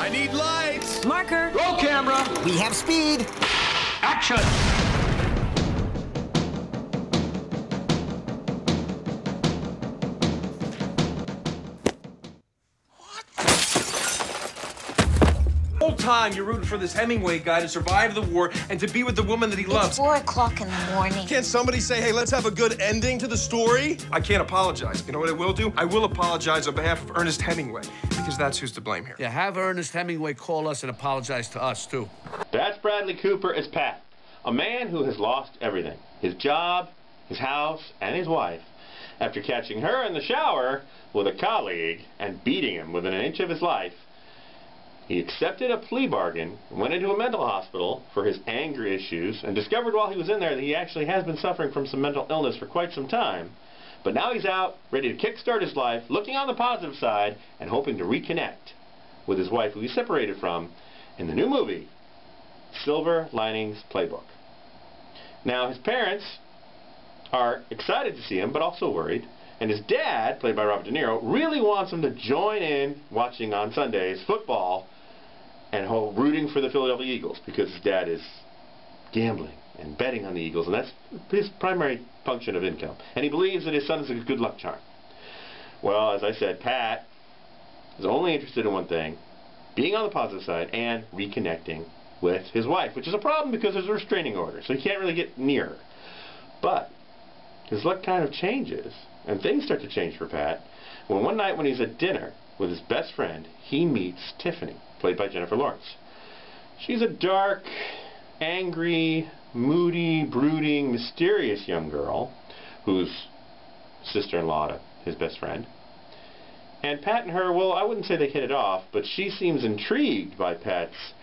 I need lights. Marker. Roll camera. We have speed. Action. Whole time you're rooting for this Hemingway guy to survive the war and to be with the woman that he loves. It's 4 o'clock in the morning. Can't somebody say, hey, let's have a good ending to the story? I can't apologize. You know what I will do? I will apologize on behalf of Ernest Hemingway, because that's who's to blame here. Yeah, have Ernest Hemingway call us and apologize to us, too. That's Bradley Cooper as Pat, a man who has lost everything. His job, his house, and his wife. After catching her in the shower with a colleague and beating him within an inch of his life, he accepted a plea bargain, went into a mental hospital for his anger issues, and discovered while he was in there that he actually has been suffering from some mental illness for quite some time. But now he's out, ready to kickstart his life, looking on the positive side, and hoping to reconnect with his wife, who he's separated from, in the new movie, Linings Playbook. Now, his parents are excited to see him, but also worried. And his dad, played by Robert De Niro, really wants him to join in watching on Sundays football and rooting for the Philadelphia Eagles, because his dad is gambling and betting on the Eagles, and that's his primary function of income. And he believes that his son is a good luck charm. Well, as I said, Pat is only interested in one thing: being on the positive side and reconnecting with his wife, which is a problem because there's a restraining order, so he can't really get near her. But his luck kind of changes, and things start to change for Pat, when one night when he's at dinner with his best friend, he meets Tiffany, played by Jennifer Lawrence. She's a dark, angry, moody, brooding, mysterious young girl who's sister-in-law to his best friend. And Pat and her, well, I wouldn't say they hit it off, but she seems intrigued by Pat's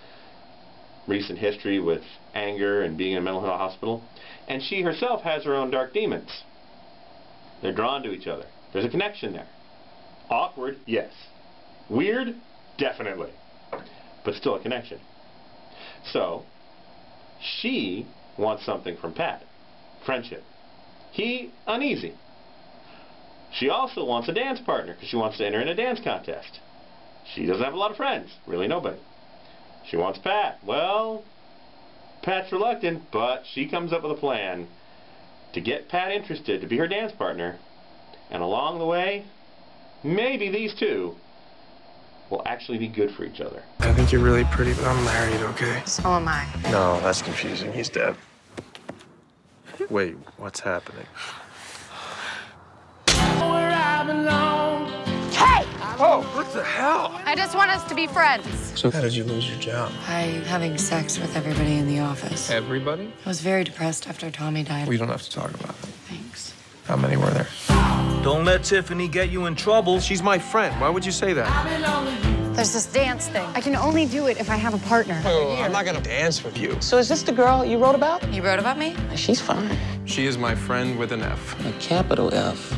recent history with anger and being in a mental health hospital. And she herself has her own dark demons. They're drawn to each other. There's a connection there. Awkward, yes. Weird, definitely. But still a connection. So, she wants something from Pat. Friendship. He, uneasy. She also wants a dance partner, because she wants to enter in a dance contest. She doesn't have a lot of friends. Really nobody. She wants Pat. Well, Pat's reluctant, but she comes up with a plan to get Pat interested, to be her dance partner. And along the way, maybe these two will actually be good for each other. I think you're really pretty, but I'm married, okay? So am I. No, that's confusing. He's dead. Wait, what's happening? Hey! Oh, what the hell? I just want us to be friends. So how did you lose your job? By having sex with everybody in the office. Everybody? I was very depressed after Tommy died. We don't have to talk about it. Thanks. How many were there? Don't let Tiffany get you in trouble. She's my friend. Why would you say that? There's this dance thing. I can only do it if I have a partner. Oh, I'm not gonna dance with you. So is this the girl you wrote about? You wrote about me? She's fine. She is my friend with an F. A capital F.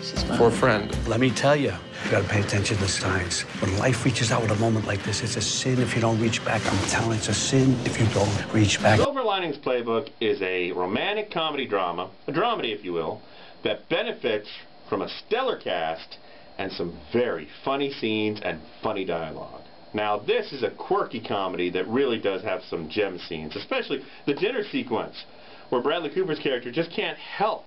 She's fine. For friend. Let me tell you, you gotta pay attention to the signs. When life reaches out with a moment like this, it's a sin if you don't reach back. I'm telling you, it's a sin if you don't reach back. Linings Playbook is a romantic comedy drama, a dramedy if you will, that benefits from a stellar cast and some very funny scenes and funny dialogue. Now, this is a quirky comedy that really does have some gem scenes, especially the dinner sequence, where Bradley Cooper's character just can't help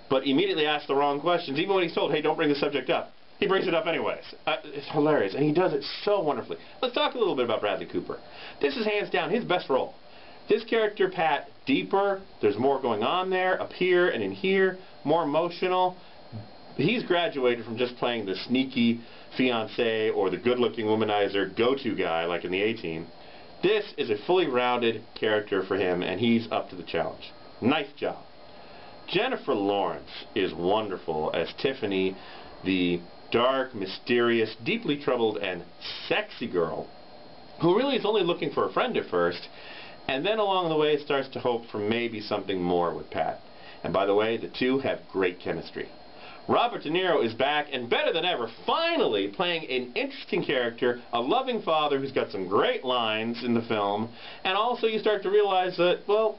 but immediately ask the wrong questions, even when he's told, hey, don't bring the subject up. He brings it up anyways. It's hilarious, and he does it so wonderfully. Let's talk a little bit about Bradley Cooper. This is hands down his best role. This character, Pat, deeper, there's more going on there, up here and in here, more emotional. He's graduated from just playing the sneaky fiancé or the good-looking womanizer go-to guy like in the A-Team. This is a fully rounded character for him, and he's up to the challenge. Nice job. Jennifer Lawrence is wonderful as Tiffany, the dark, mysterious, deeply troubled, and sexy girl who really is only looking for a friend at first, and then along the way starts to hope for maybe something more with Pat. And by the way, the two have great chemistry. Robert De Niro is back, and better than ever, finally playing an interesting character, a loving father who's got some great lines in the film, and also you start to realize that, well,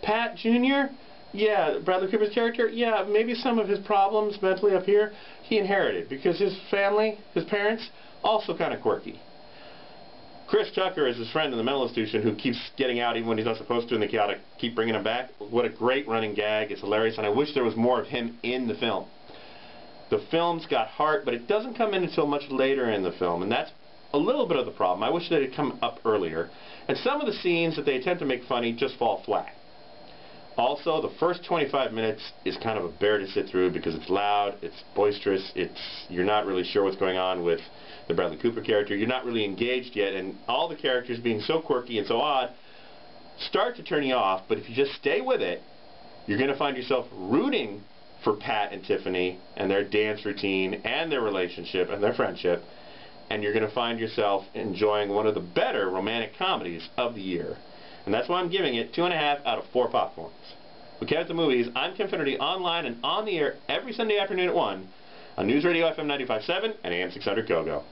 Pat Jr., yeah, Bradley Cooper's character, yeah, maybe some of his problems mentally up here, he inherited, because his family, his parents, also kind of quirky. Chris Tucker is his friend in the mental institution who keeps getting out even when he's not supposed to, and they gotta keep bringing him back. What a great running gag. It's hilarious, and I wish there was more of him in the film. The film's got heart, but it doesn't come in until much later in the film, and that's a little bit of the problem. I wish that it had come up earlier. And some of the scenes that they attempt to make funny just fall flat. Also, the first 25 minutes is kind of a bear to sit through because it's loud, it's boisterous, you're not really sure what's going on with the Bradley Cooper character. You're not really engaged yet, and all the characters being so quirky and so odd start to turn you off, but if you just stay with it, you're going to find yourself rooting for Pat and Tiffany and their dance routine and their relationship and their friendship, and you're going to find yourself enjoying one of the better romantic comedies of the year. And that's why I'm giving it 2.5 out of 4 popcorns. We Cat at the Movies. I'm Tim Finnerty, online and on the air every Sunday afternoon at 1 on News Radio FM 95.7 and AM 600 GoGo.